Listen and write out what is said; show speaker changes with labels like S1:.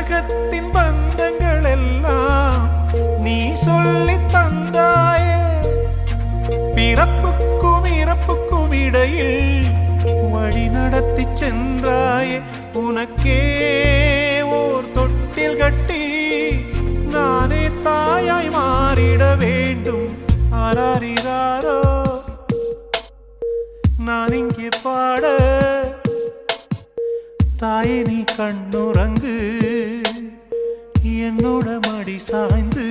S1: உலகத்தின் பந்தங்கள் எல்லாம் நீ சொல்லி தந்தாயே. பிறப்புக்கும் இறப்புக்கும் இடையில் வழி நடத்தி சென்றாயே. உனக்கே ஓர் தொட்டில் கட்டி நானே தாயாய் மாறிட வேண்டும். ஆராரிராரோ நான் இங்கே பாட, தாயே நீ கண்ணுறங்கு என்னோட மடி சாய்ந்து.